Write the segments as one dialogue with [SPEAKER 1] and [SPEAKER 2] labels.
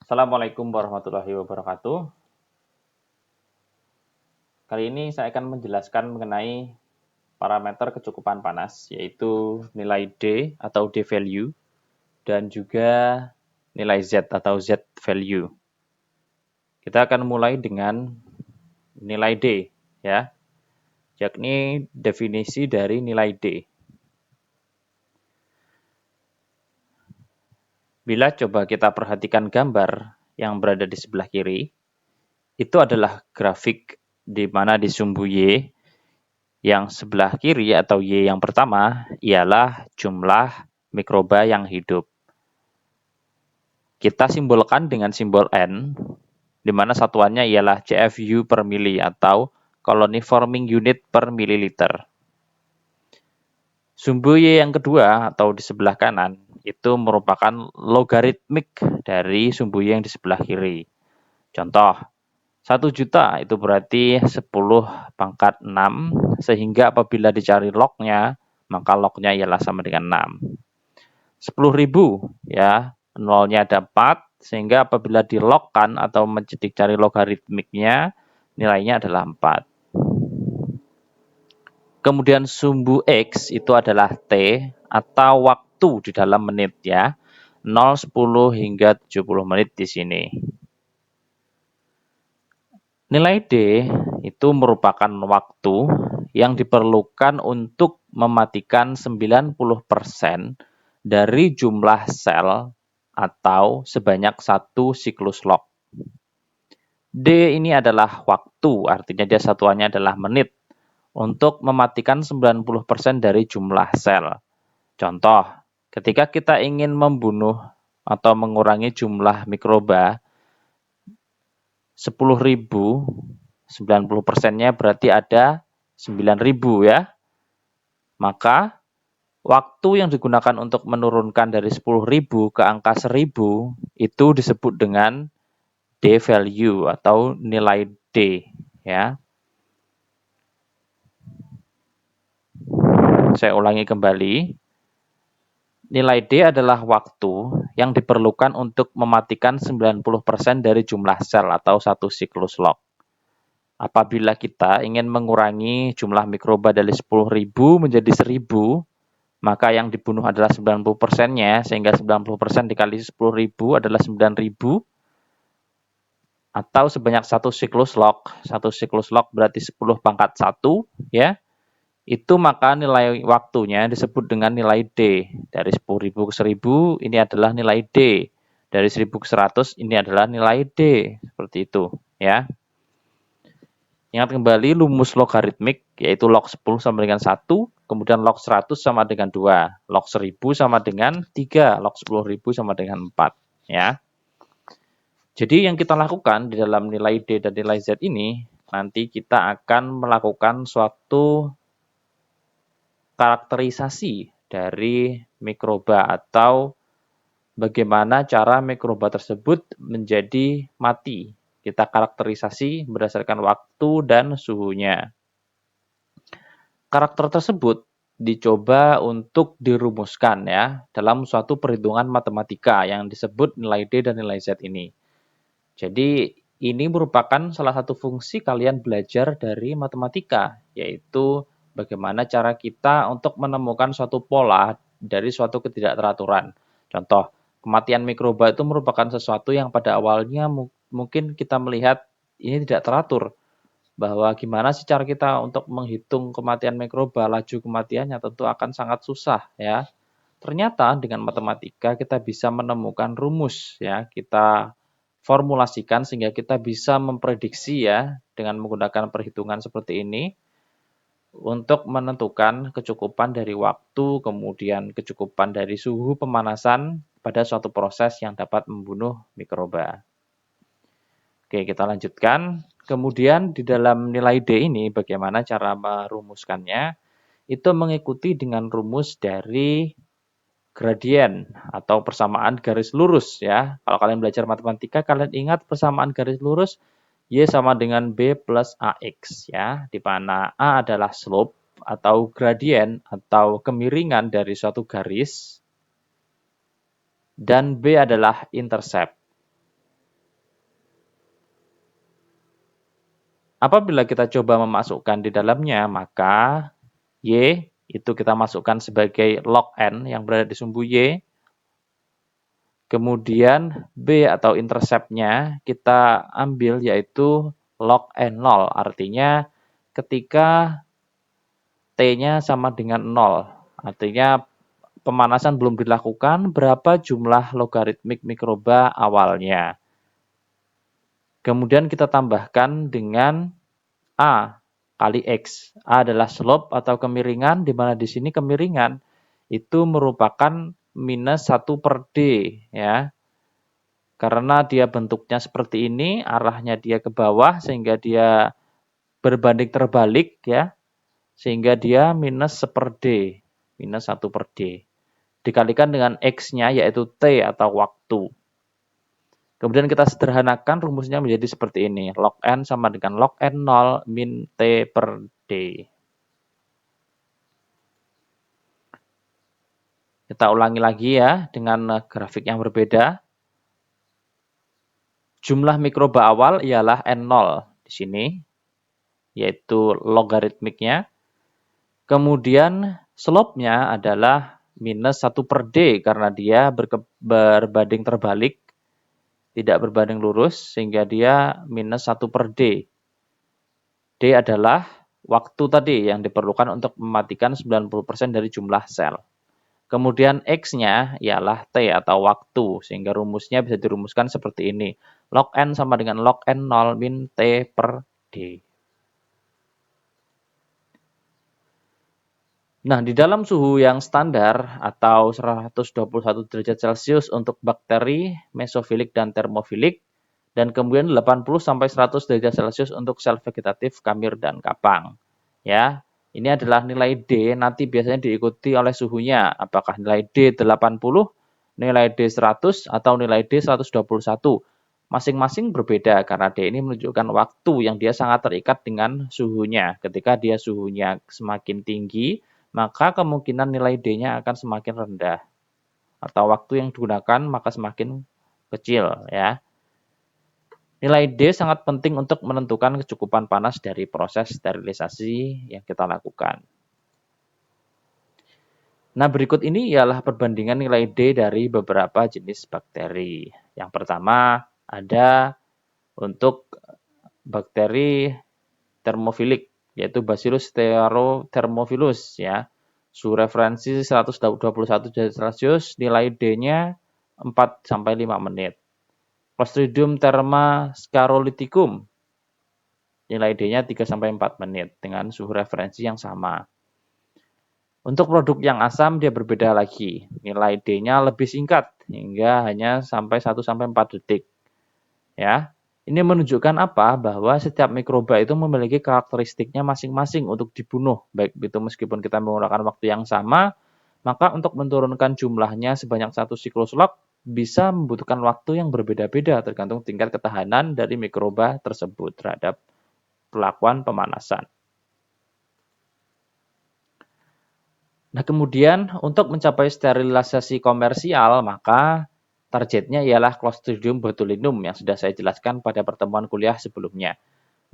[SPEAKER 1] Assalamualaikum warahmatullahi wabarakatuh. Kali ini saya akan menjelaskan mengenai parameter kecukupan panas, yaitu nilai D atau D value, dan juga nilai Z atau Z value. Kita akan mulai dengan nilai D, ya, yakni definisi dari nilai D. Bila coba kita perhatikan gambar yang berada di sebelah kiri, itu adalah grafik di mana di sumbu Y yang sebelah kiri atau Y yang pertama ialah jumlah mikroba yang hidup. Kita simbolkan dengan simbol N, di mana satuannya ialah CFU per mili atau colony forming unit per mililiter. Sumbu Y yang kedua atau di sebelah kanan itu merupakan logaritmik dari sumbu Y yang di sebelah kiri. Contoh, 1 juta itu berarti 10 pangkat 6, sehingga apabila dicari lognya, maka lognya ialah sama dengan 6. 10.000, ya, nolnya ada 4, sehingga apabila dilogkan atau dicari logaritmiknya, nilainya adalah 4. Kemudian sumbu X itu adalah T atau waktu di dalam menit, ya. 0, 10 hingga 70 menit di sini. Nilai D itu merupakan waktu yang diperlukan untuk mematikan 90% dari jumlah sel atau sebanyak 1 siklus log. D ini adalah waktu, artinya dia satuannya adalah menit, untuk mematikan 90% dari jumlah sel. Contoh, ketika kita ingin membunuh atau mengurangi jumlah mikroba 10.000, 90%-nya berarti ada 9.000, ya. Maka waktu yang digunakan untuk menurunkan dari 10.000 ke angka 1.000 itu disebut dengan D value atau nilai D, ya. Saya ulangi kembali. Nilai D adalah waktu yang diperlukan untuk mematikan 90% dari jumlah sel atau 1 siklus log. Apabila kita ingin mengurangi jumlah mikroba dari 10.000 menjadi 1.000, maka yang dibunuh adalah 90%-nya, sehingga 90% dikali 10.000 adalah 9.000, atau sebanyak 1 siklus log. 1 siklus log berarti 10 pangkat 1, ya. Itu maka nilai waktunya disebut dengan nilai D. Dari 10.000 ke 1.000 ini adalah nilai D. Dari 1.000 ke 100 ini adalah nilai D. Seperti itu, ya. Ingat kembali rumus logaritmik, yaitu log 10 sama dengan 1, kemudian log 100 sama dengan 2, log 1000 sama dengan 3, log 10.000 sama dengan 4, ya. Jadi yang kita lakukan di dalam nilai D dan nilai Z ini, nanti kita akan melakukan suatu karakterisasi dari mikroba atau bagaimana cara mikroba tersebut menjadi mati. Kita karakterisasi berdasarkan waktu dan suhunya. Karakter tersebut dicoba untuk dirumuskan, ya, dalam suatu perhitungan matematika yang disebut nilai D dan nilai Z ini. Jadi ini merupakan salah satu fungsi kalian belajar dari matematika, yaitu bagaimana cara kita untuk menemukan suatu pola dari suatu ketidakteraturan. Contoh, kematian mikroba itu merupakan sesuatu yang pada awalnya mungkin kita melihat ini tidak teratur. Bahwa gimana sih cara kita untuk menghitung kematian mikroba, laju kematiannya tentu akan sangat susah, ya. Ternyata dengan matematika kita bisa menemukan rumus, ya. Kita formulasikan sehingga kita bisa memprediksi, ya, dengan menggunakan perhitungan seperti ini untuk menentukan kecukupan dari waktu, kemudian kecukupan dari suhu pemanasan pada suatu proses yang dapat membunuh mikroba. Oke, kita lanjutkan. Kemudian di dalam nilai D ini bagaimana cara merumuskannya? Itu mengikuti dengan rumus dari gradien atau persamaan garis lurus, ya. Kalau kalian belajar matematika, kalian ingat persamaan garis lurus Y sama dengan B plus AX, ya, di mana A adalah slope atau gradien atau kemiringan dari suatu garis dan B adalah intercept. Apabila kita coba memasukkan di dalamnya, maka Y itu kita masukkan sebagai log N yang berada di sumbu Y. Kemudian B atau intercept-nya kita ambil yaitu log N0. Artinya ketika T-nya sama dengan 0. Artinya pemanasan belum dilakukan, berapa jumlah logaritmik mikroba awalnya. Kemudian kita tambahkan dengan A kali X. A adalah slope atau kemiringan, di mana di sini kemiringan itu merupakan minus 1 per D. Ya. Karena dia bentuknya seperti ini, arahnya dia ke bawah, sehingga dia berbanding terbalik, ya, sehingga dia minus 1 per D. Minus 1 per D. Dikalikan dengan X-nya, yaitu T atau waktu. Kemudian kita sederhanakan rumusnya menjadi seperti ini. Log N sama dengan log N0 min T per D. Kita ulangi lagi ya dengan grafik yang berbeda. Jumlah mikroba awal ialah N0 di sini, yaitu logaritmiknya. Kemudian slope-nya adalah minus 1 per D karena dia berbanding terbalik, tidak berbanding lurus, sehingga dia minus 1 per D. D adalah waktu tadi yang diperlukan untuk mematikan 90% dari jumlah sel. Kemudian X-nya ialah T atau waktu, sehingga rumusnya bisa dirumuskan seperti ini. Log N sama dengan log N0 min T per D. Nah, di dalam suhu yang standar atau 121 derajat Celcius untuk bakteri, mesofilik dan termofilik, dan kemudian 80-100 derajat Celcius untuk sel vegetatif, kamir, dan kapang. Ya, ini adalah nilai D, nanti biasanya diikuti oleh suhunya. Apakah nilai D 80, nilai D 100, atau nilai D 121. Masing-masing berbeda karena D ini menunjukkan waktu yang dia sangat terikat dengan suhunya. Ketika dia suhunya semakin tinggi, maka kemungkinan nilai D-nya akan semakin rendah. Atau waktu yang digunakan maka semakin kecil, ya. Nilai D sangat penting untuk menentukan kecukupan panas dari proses sterilisasi yang kita lakukan. Nah, berikut ini ialah perbandingan nilai D dari beberapa jenis bakteri. Yang pertama ada untuk bakteri termofilik, yaitu Bacillus thermophilus, ya. Suhu referensi 121 derajat Celcius, nilai D-nya 4-5 menit. Clostridium thermascaroliticum, nilai D-nya 3-4 menit dengan suhu referensi yang sama. Untuk produk yang asam dia berbeda lagi. Nilai D-nya lebih singkat hingga hanya sampai 1-4 detik. Ya. Ini menunjukkan apa? Bahwa setiap mikroba itu memiliki karakteristiknya masing-masing untuk dibunuh. Baik itu meskipun kita menggunakan waktu yang sama, maka untuk menurunkan jumlahnya sebanyak 1 siklus log bisa membutuhkan waktu yang berbeda-beda tergantung tingkat ketahanan dari mikroba tersebut terhadap perlakuan pemanasan. Nah, kemudian untuk mencapai sterilisasi komersial, maka targetnya ialah Clostridium botulinum yang sudah saya jelaskan pada pertemuan kuliah sebelumnya.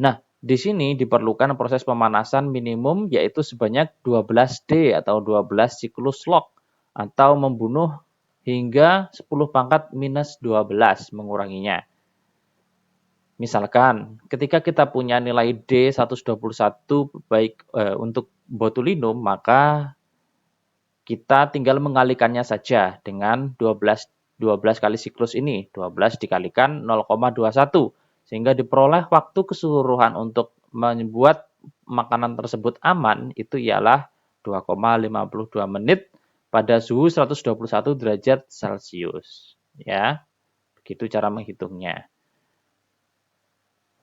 [SPEAKER 1] Nah, di sini diperlukan proses pemanasan minimum yaitu sebanyak 12D atau 12 siklus log atau membunuh hingga 10 pangkat minus 12 menguranginya. Misalkan ketika kita punya nilai D 121 baik untuk botulinum, maka kita tinggal mengalikannya saja dengan 12 kali siklus ini. 12 dikalikan 0,21. Sehingga diperoleh waktu keseluruhan untuk membuat makanan tersebut aman itu ialah 2,52 menit pada suhu 121 derajat Celcius. Ya, begitu cara menghitungnya.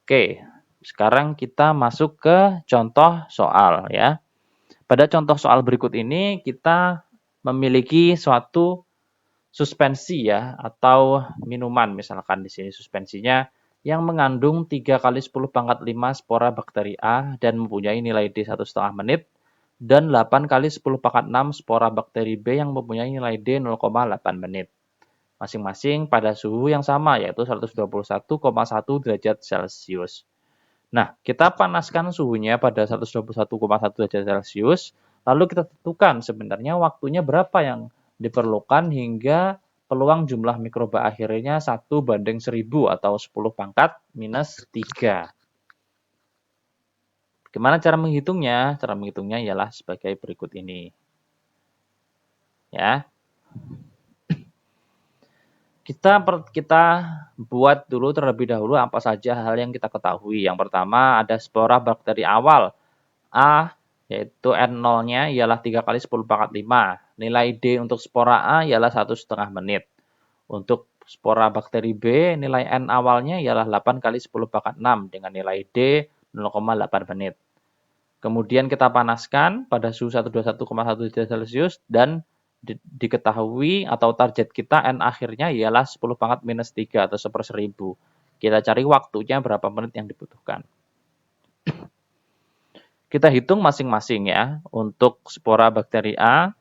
[SPEAKER 1] Oke, sekarang kita masuk ke contoh soal ya. Pada contoh soal berikut ini kita memiliki suatu suspensi ya atau minuman misalkan di sini suspensinya yang mengandung 3 kali 10 pangkat 5 spora bakteri A dan mempunyai nilai D 1,5 menit dan 8 kali 10 pangkat 6 spora bakteri B yang mempunyai nilai D 0,8 menit. Masing-masing pada suhu yang sama yaitu 121,1 derajat Celcius. Nah, kita panaskan suhunya pada 121,1 derajat Celcius, lalu kita tentukan sebenarnya waktunya berapa yang diperlukan hingga peluang jumlah mikroba akhirnya 1:1000 atau 10 pangkat minus 3. Gimana cara menghitungnya? Cara menghitungnya ialah sebagai berikut ini. Ya, kita buat dulu terlebih dahulu apa saja hal yang kita ketahui. Yang pertama ada spora bakteri awal A, yaitu N0-nya ialah 3 kali 10 pangkat 5. Nilai D untuk spora A ialah 1,5 menit. Untuk spora bakteri B, nilai N awalnya ialah 8 kali 10 pangkat 6 dengan nilai D 0,8 menit. Kemudian kita panaskan pada suhu 121,1 derajat Celcius dan diketahui atau target kita N akhirnya ialah 10 pangkat minus 3 atau 1/1000. Kita cari waktunya berapa menit yang dibutuhkan. Kita hitung masing-masing ya. Untuk spora bakteri A,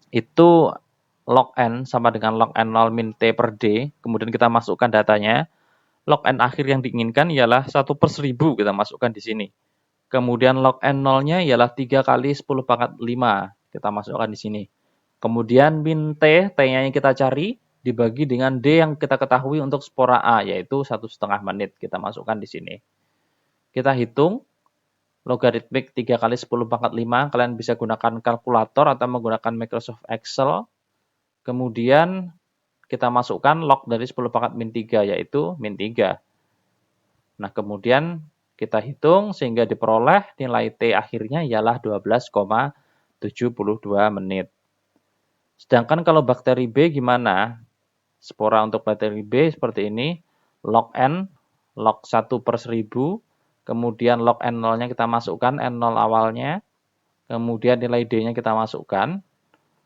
[SPEAKER 1] itu log N sama dengan log N0 min T per D. Kemudian kita masukkan datanya. Log N akhir yang diinginkan ialah 1/1000 kita masukkan di sini. Kemudian log N0-nya ialah 3 kali 10 pangkat 5. Kita masukkan di sini. Kemudian min T, T-nya yang kita cari, dibagi dengan D yang kita ketahui untuk spora A, yaitu 1,5 menit. Kita masukkan di sini. Kita hitung, logaritmik 3 kali 10 pangkat 5, kalian bisa gunakan kalkulator atau menggunakan Microsoft Excel. Kemudian kita masukkan log dari 10 pangkat min 3, yaitu min 3. Nah, kemudian kita hitung sehingga diperoleh nilai T akhirnya ialah 12,72 menit. Sedangkan kalau bakteri B gimana? Spora untuk bakteri B seperti ini, log N, log 1/1000, kemudian log N0-nya kita masukkan, N0 awalnya, kemudian nilai D-nya kita masukkan,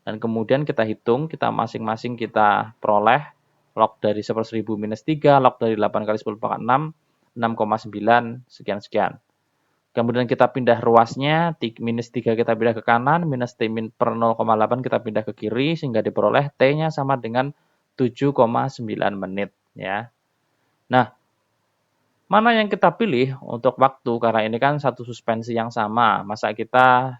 [SPEAKER 1] dan kemudian kita hitung, kita masing-masing kita peroleh log dari 1/1000 minus 3, log dari 8 kali 10 pangkat 6, 6,9 sekian-sekian. Kemudian kita pindah ruasnya, minus 3 kita pindah ke kanan, minus T min per 0,8 kita pindah ke kiri, sehingga diperoleh T-nya sama dengan 7,9 menit. Ya. Nah, mana yang kita pilih untuk waktu? Karena ini kan satu suspensi yang sama, masa kita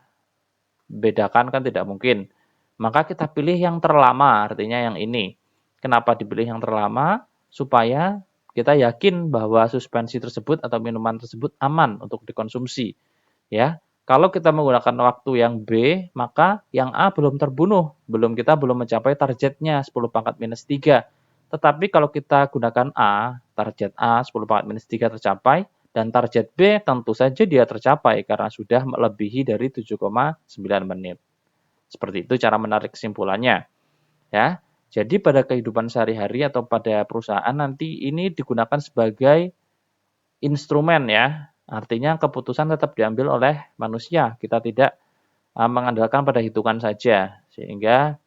[SPEAKER 1] bedakan kan tidak mungkin. Maka kita pilih yang terlama, artinya yang ini. Kenapa dipilih yang terlama? Supaya kita yakin bahwa suspensi tersebut atau minuman tersebut aman untuk dikonsumsi. Ya, kalau kita menggunakan waktu yang B, maka yang A belum terbunuh, kita belum mencapai targetnya 10 pangkat minus 3. Tetapi kalau kita gunakan A, target A 10 pangkat minus 3 tercapai, dan target B tentu saja dia tercapai karena sudah melebihi dari 7,9 menit. Seperti itu cara menarik kesimpulannya. Ya. Jadi pada kehidupan sehari-hari atau pada perusahaan nanti ini digunakan sebagai instrumen ya. Artinya keputusan tetap diambil oleh manusia. Kita tidak mengandalkan pada hitungan saja. Sehingga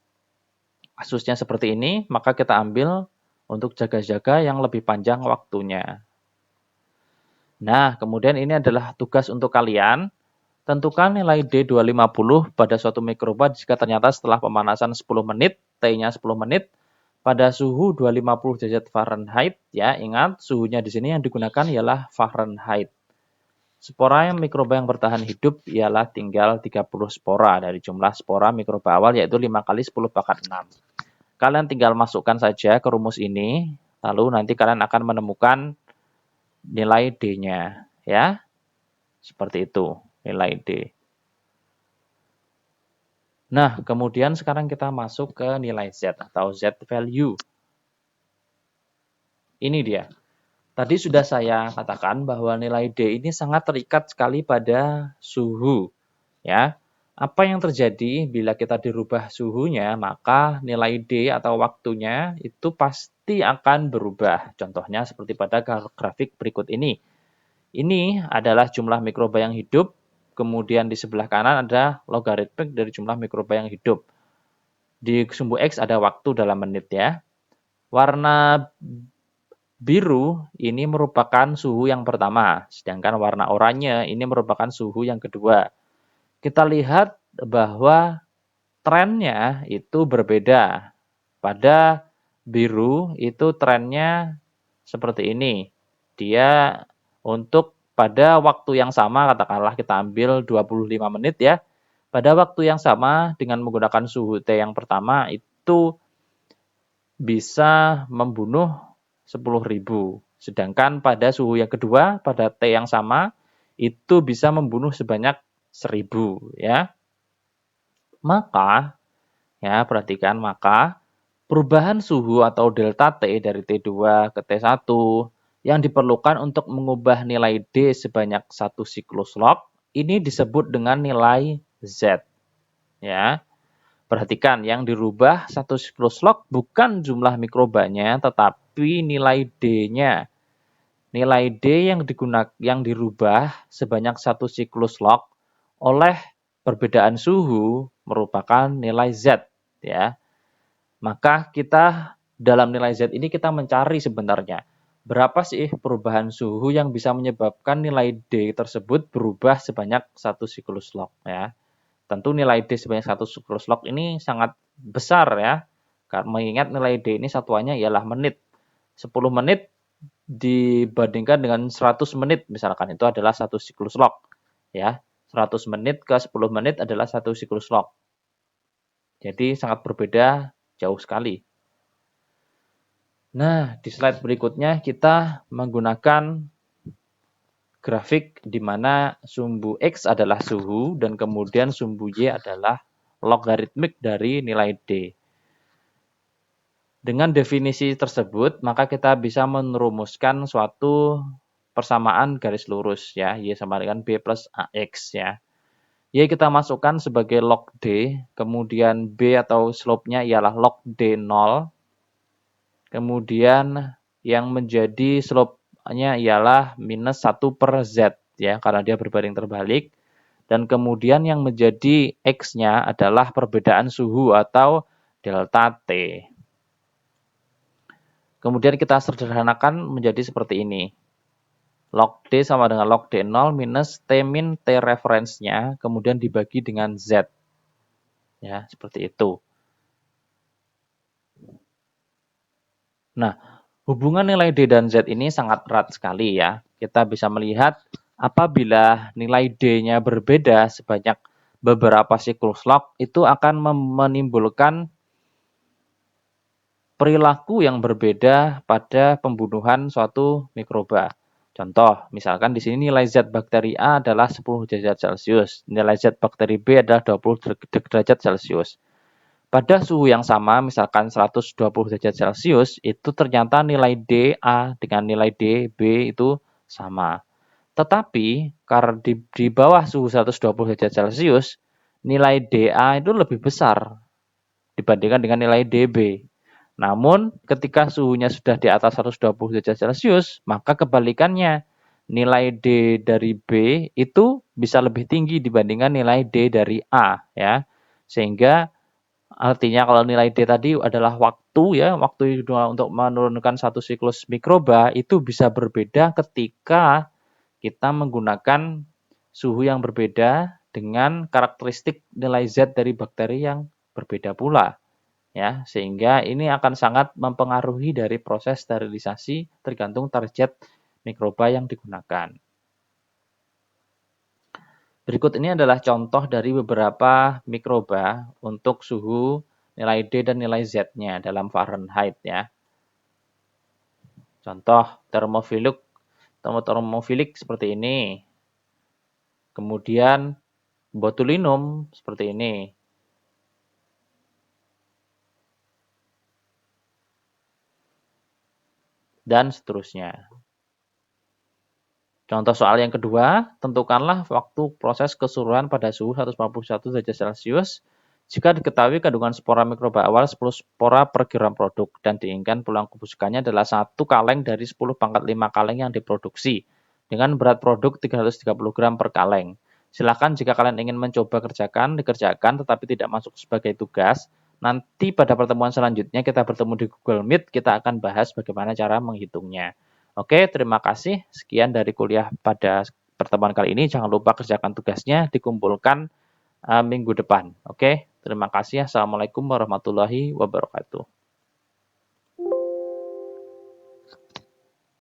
[SPEAKER 1] kasusnya seperti ini, maka kita ambil untuk jaga-jaga yang lebih panjang waktunya. Nah, kemudian ini adalah tugas untuk kalian. Tentukan nilai D250 pada suatu mikroba jika ternyata setelah pemanasan 10 menit, T-nya 10 menit, pada suhu 250 derajat Fahrenheit, ya ingat suhunya di sini yang digunakan ialah Fahrenheit. Spora yang mikroba yang bertahan hidup ialah tinggal 30 spora dari jumlah spora mikroba awal yaitu 5 kali 10 pangkat 6. Kalian tinggal masukkan saja ke rumus ini, lalu nanti kalian akan menemukan nilai D-nya, ya. Seperti itu, nilai D. Nah, kemudian sekarang kita masuk ke nilai Z atau Z value. Ini dia. Tadi sudah saya katakan bahwa nilai D ini sangat terikat sekali pada suhu. Ya, apa yang terjadi bila kita dirubah suhunya, maka nilai D atau waktunya itu pasti akan berubah. Contohnya seperti pada grafik berikut ini. Ini adalah jumlah mikroba yang hidup, kemudian di sebelah kanan ada logaritmik dari jumlah mikroba yang hidup. Di sumbu X ada waktu dalam menit ya. Warna biru ini merupakan suhu yang pertama, sedangkan warna oranye ini merupakan suhu yang kedua. Kita lihat bahwa trennya itu berbeda. Pada biru itu trennya seperti ini. Dia untuk pada waktu yang sama, katakanlah kita ambil 25 menit ya. Pada waktu yang sama dengan menggunakan suhu T yang pertama itu bisa membunuh 10.000. Sedangkan pada suhu yang kedua, pada T yang sama, itu bisa membunuh sebanyak 1.000 ya. Maka, ya perhatikan, maka perubahan suhu atau delta T dari T2 ke T1 yang diperlukan untuk mengubah nilai D sebanyak satu siklus log ini disebut dengan nilai Z. Ya. Perhatikan, yang dirubah satu siklus log bukan jumlah mikrobanya, tetapi nilai D-nya. Nilai D yang dirubah sebanyak satu siklus log oleh perbedaan suhu merupakan nilai Z. Ya. Maka kita dalam nilai Z ini kita mencari sebenarnya berapa sih perubahan suhu yang bisa menyebabkan nilai D tersebut berubah sebanyak satu siklus log. Ya. Tentu nilai D sebanyak satu siklus log ini sangat besar ya. Mengingat nilai D ini satuannya ialah menit. 10 menit dibandingkan dengan 100 menit misalkan itu adalah satu siklus log. Ya, 100 menit ke 10 menit adalah satu siklus log. Jadi sangat berbeda jauh sekali. Nah, di slide berikutnya kita menggunakan grafik di mana sumbu X adalah suhu dan kemudian sumbu Y adalah logaritmik dari nilai D. Dengan definisi tersebut, maka kita bisa merumuskan suatu persamaan garis lurus ya, Y sama dengan B plus AX ya. Y kita masukkan sebagai log D, kemudian B atau slope-nya ialah log D0, kemudian yang menjadi slope-nya ialah minus 1 per Z ya, karena dia berbaring terbalik. Dan kemudian yang menjadi X-nya adalah perbedaan suhu atau delta T. Kemudian kita sederhanakan menjadi seperti ini. Log D sama dengan log D0 minus T min T reference-nya, kemudian dibagi dengan Z. Ya, seperti itu. Nah, hubungan nilai D dan Z ini sangat erat sekali ya. Kita bisa melihat apabila nilai D-nya berbeda sebanyak beberapa siklus log, itu akan menimbulkan perilaku yang berbeda pada pembunuhan suatu mikroba. Contoh, misalkan di sini nilai Z bakteri A adalah 10 derajat Celcius, nilai Z bakteri B adalah 20 derajat Celcius. Pada suhu yang sama, misalkan 120 derajat Celcius, itu ternyata nilai D A dengan nilai D B itu sama. Tetapi, karena di bawah suhu 120 derajat Celcius, nilai DA itu lebih besar dibandingkan dengan nilai DB. Namun, ketika suhunya sudah di atas 120 derajat Celcius, maka kebalikannya, nilai D dari B itu bisa lebih tinggi dibandingkan nilai D dari A, ya. Sehingga artinya kalau nilai D tadi adalah waktu ya, waktu untuk menurunkan satu siklus mikroba itu bisa berbeda ketika kita menggunakan suhu yang berbeda dengan karakteristik nilai Z dari bakteri yang berbeda pula. Ya, sehingga ini akan sangat mempengaruhi dari proses sterilisasi tergantung target mikroba yang digunakan. Berikut ini adalah contoh dari beberapa mikroba untuk suhu nilai D dan nilai Z-nya dalam Fahrenheit ya. Contoh termofilik seperti ini. Kemudian botulinum seperti ini. Dan seterusnya. Contoh soal yang kedua, tentukanlah waktu proses keseluruhan pada suhu 141 derajat Celcius jika diketahui kandungan spora mikroba awal 10 spora per gram produk dan diinginkan pulang kebusukannya adalah 1 kaleng dari 10 pangkat 5 kaleng yang diproduksi dengan berat produk 330 gram per kaleng. Silakan jika kalian ingin mencoba dikerjakan tetapi tidak masuk sebagai tugas. Nanti pada pertemuan selanjutnya kita bertemu di Google Meet, kita akan bahas bagaimana cara menghitungnya. Oke, terima kasih. Sekian dari kuliah pada pertemuan kali ini. Jangan lupa kerjakan tugasnya, dikumpulkan minggu depan. Oke, terima kasih. Assalamualaikum warahmatullahi wabarakatuh.